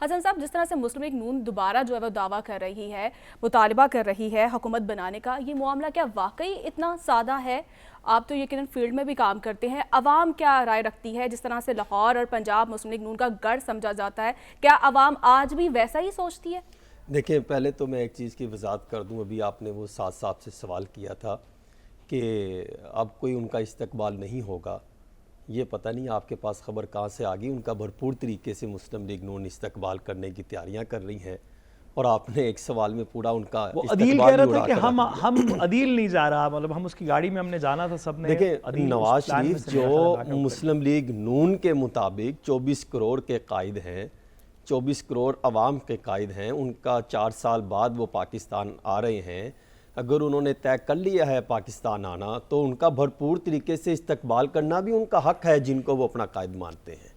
حسن صاحب، جس طرح سے مسلم لیگ نون دوبارہ جو ہے وہ دعویٰ کر رہی ہے، مطالبہ کر رہی ہے حکومت بنانے کا، یہ معاملہ کیا واقعی اتنا سادہ ہے؟ آپ تو یقیناً فیلڈ میں بھی کام کرتے ہیں، عوام کیا رائے رکھتی ہے؟ جس طرح سے لاہور اور پنجاب مسلم لیگ نون کا گڑھ سمجھا جاتا ہے، کیا عوام آج بھی ویسا ہی سوچتی ہے؟ دیکھیں، پہلے تو میں ایک چیز کی وضاحت کر دوں. ابھی آپ نے وہ سعد صاحب سے سوال کیا تھا کہ اب کوئی ان کا استقبال نہیں ہوگا. یہ پتہ نہیں آپ کے پاس خبر کہاں سے آ گئی. ان کا بھرپور طریقے سے مسلم لیگ نون استقبال کرنے کی تیاریاں کر رہی ہیں، اور آپ نے ایک سوال میں پورا ان کا وہ عدیل کہہ استقبال رہا ہی تھا اڑا کہ کر رکھ دیا. ہم عدیل نہیں جا رہا، مطلب ہم اس کی گاڑی میں ہم نے جانا تھا سب نے. دیکھیں، عدیل نواز اس پلان میں شریف سے میرا خیال ہے جو بیک آؤٹ مسلم لیگ نون کے مطابق 24 کروڑ کے قائد ہیں، 24 کروڑ عوام کے قائد ہیں، ان کا 4 سال بعد وہ پاکستان آ رہے ہیں. اگر انہوں نے طے کر لیا ہے پاکستان آنا، تو ان کا بھرپور طریقے سے استقبال کرنا بھی ان کا حق ہے، جن کو وہ اپنا قائد مانتے ہیں،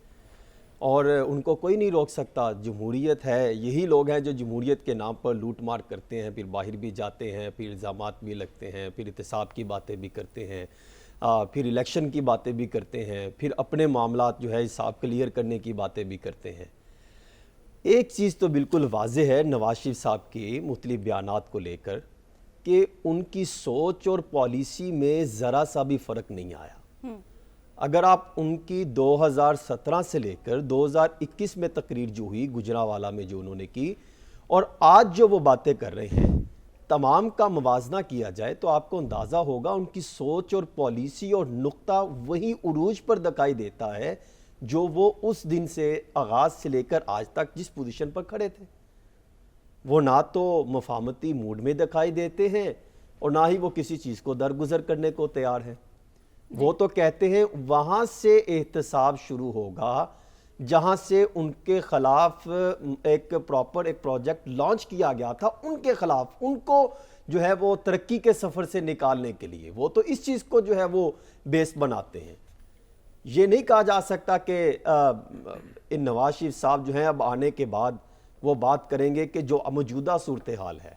اور ان کو کوئی نہیں روک سکتا. جمہوریت ہے، یہی لوگ ہیں جو جمہوریت کے نام پر لوٹ مار کرتے ہیں، پھر باہر بھی جاتے ہیں، پھر الزامات بھی لگتے ہیں، پھر احتساب کی باتیں بھی کرتے ہیں، پھر الیکشن کی باتیں بھی کرتے ہیں، پھر اپنے معاملات جو ہے حساب کلیئر کرنے کی باتیں بھی کرتے ہیں. ایک چیز تو بالکل واضح ہے نواز شریف صاحب کی مختلف بیانات کو لے کر، کہ ان کی سوچ اور پالیسی میں ذرا سا بھی فرق نہیں آیا. اگر آپ ان کی 2017 سے لے کر 2021 میں تقریر جو ہوئی گجرانوالہ میں جو انہوں نے کی، اور آج جو وہ باتیں کر رہے ہیں، تمام کا موازنہ کیا جائے تو آپ کو اندازہ ہوگا ان کی سوچ اور پالیسی اور نقطہ وہی عروج پر دکھائی دیتا ہے جو وہ اس دن سے آغاز سے لے کر آج تک جس پوزیشن پر کھڑے تھے. وہ نہ تو مفاہمتی موڈ میں دکھائی دیتے ہیں، اور نہ ہی وہ کسی چیز کو درگزر کرنے کو تیار ہیں. وہ تو کہتے ہیں وہاں سے احتساب شروع ہوگا جہاں سے ان کے خلاف ایک پروجیکٹ لانچ کیا گیا تھا، ان کے خلاف، ان کو جو ہے وہ ترقی کے سفر سے نکالنے کے لیے. وہ تو اس چیز کو جو ہے وہ بیس بناتے ہیں. یہ نہیں کہا جا سکتا کہ ان نواز شریف صاحب جو ہیں اب آنے کے بعد وہ بات کریں گے کہ جو موجودہ صورتحال ہے.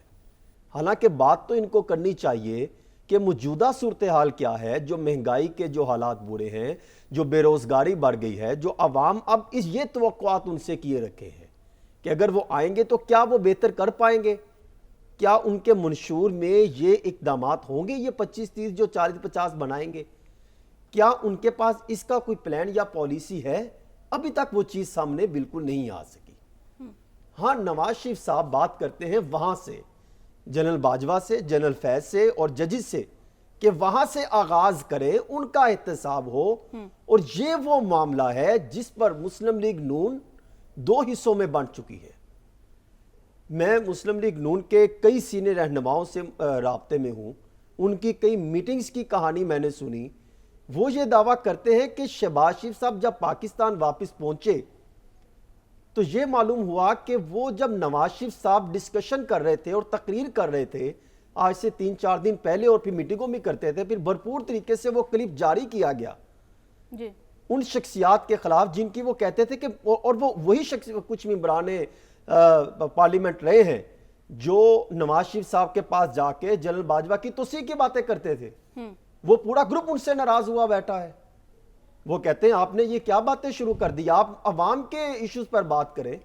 حالانکہ بات تو ان کو کرنی چاہیے کہ موجودہ صورتحال کیا ہے، جو مہنگائی کے جو حالات برے ہیں، جو بے روزگاری بڑھ گئی ہے، جو عوام اب یہ توقعات ان سے کیے رکھے ہیں کہ اگر وہ آئیں گے تو کیا وہ بہتر کر پائیں گے، کیا ان کے منشور میں یہ اقدامات ہوں گے، یہ 25-30 جو 40-50 بنائیں گے، کیا ان کے پاس اس کا کوئی پلان یا پالیسی ہے؟ ابھی تک وہ چیز سامنے بالکل نہیں آ سکی. ہاں، نواز شریف صاحب بات کرتے ہیں وہاں سے، جنرل باجوہ سے، جنرل فیض سے اور ججز سے، کہ وہاں سے آغاز کرے، ان کا احتساب ہو. اور یہ وہ معاملہ ہے جس پر مسلم لیگ نون 2 حصوں میں بانٹ چکی ہے. میں مسلم لیگ نون کے کئی سینئر رہنماؤں سے رابطے میں ہوں، ان کی کئی میٹنگز کی کہانی میں نے سنی. وہ یہ دعویٰ کرتے ہیں کہ شہباز شریف صاحب جب پاکستان واپس پہنچے تو یہ معلوم ہوا کہ وہ جب نواز شریف صاحب ڈسکشن کر رہے تھے اور تقریر کر رہے تھے آج سے 3-4 دن پہلے، اور پھر میٹنگوں میں کرتے تھے، پھر بھرپور طریقے سے وہ کلپ جاری کیا گیا جی ان شخصیات کے خلاف جن کی وہ کہتے تھے کہ، اور وہ وہی شخص کچھ ممبران پارلیمنٹ رہے ہیں جو نواز شریف صاحب کے پاس جا کے جنرل باجوہ کی توسیع کی باتیں کرتے تھے. وہ پورا گروپ ان سے ناراض ہوا بیٹھا ہے. وہ کہتے ہیں آپ نے یہ کیا باتیں شروع کر دی، آپ عوام کے ایشوز پر بات کریں.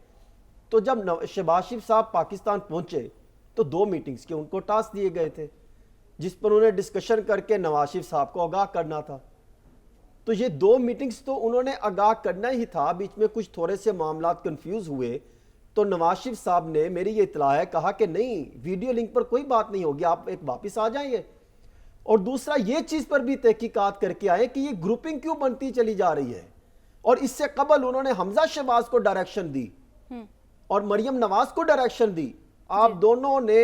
تو جب شہباز شریف صاحب پاکستان پہنچے تو 2 میٹنگز کے ان کو ٹاسک دیے گئے تھے جس پر انہیں ڈسکشن کر کے نواز شریف صاحب کو آگاہ کرنا تھا. تو یہ 2 میٹنگز تو انہوں نے آگاہ کرنا ہی تھا. بیچ میں کچھ تھوڑے سے معاملات کنفیوز ہوئے تو نواز شریف صاحب نے، میری یہ اطلاع ہے، کہا کہ نہیں، ویڈیو لنک پر کوئی بات نہیں ہوگی، آپ ایک واپس آ جائیں گے. اور دوسرا یہ چیز پر بھی تحقیقات کر کے آئے کہ یہ گروپنگ کیوں بنتی چلی جا رہی ہے. اور اس سے قبل انہوں نے حمزہ شہباز کو ڈائریکشن دی اور مریم نواز کو ڈائریکشن دی. آپ دونوں نے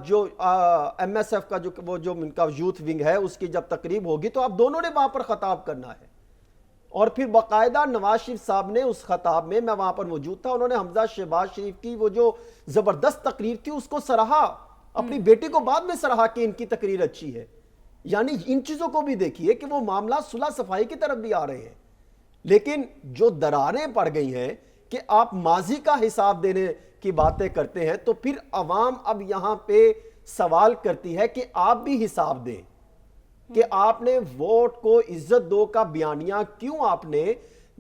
جو ایم ایس ایف کا جو ان کا یوتھ ونگ ہے اس کی جب تقریب ہوگی تو آپ دونوں نے وہاں پر خطاب کرنا ہے. اور پھر باقاعدہ نواز شریف صاحب نے اس خطاب میں وہاں پر موجود تھا، انہوں نے حمزہ شہباز شریف کی وہ جو زبردست تقریر تھی اس کو سراہا، اپنی بیٹی کو بعد میں سراہا کہ ان کی تقریر اچھی ہے. یعنی ان چیزوں کو بھی دیکھیے کہ وہ معاملہ صلح صفائی کی طرف بھی آ رہے ہیں. لیکن جو دراریں پڑ گئی ہیں کہ آپ ماضی کا حساب دینے کی باتیں کرتے ہیں، تو پھر عوام اب یہاں پہ سوال کرتی ہے کہ آپ بھی حساب دیں کہ آپ نے ووٹ کو عزت دو کا بیانیہ کیوں آپ نے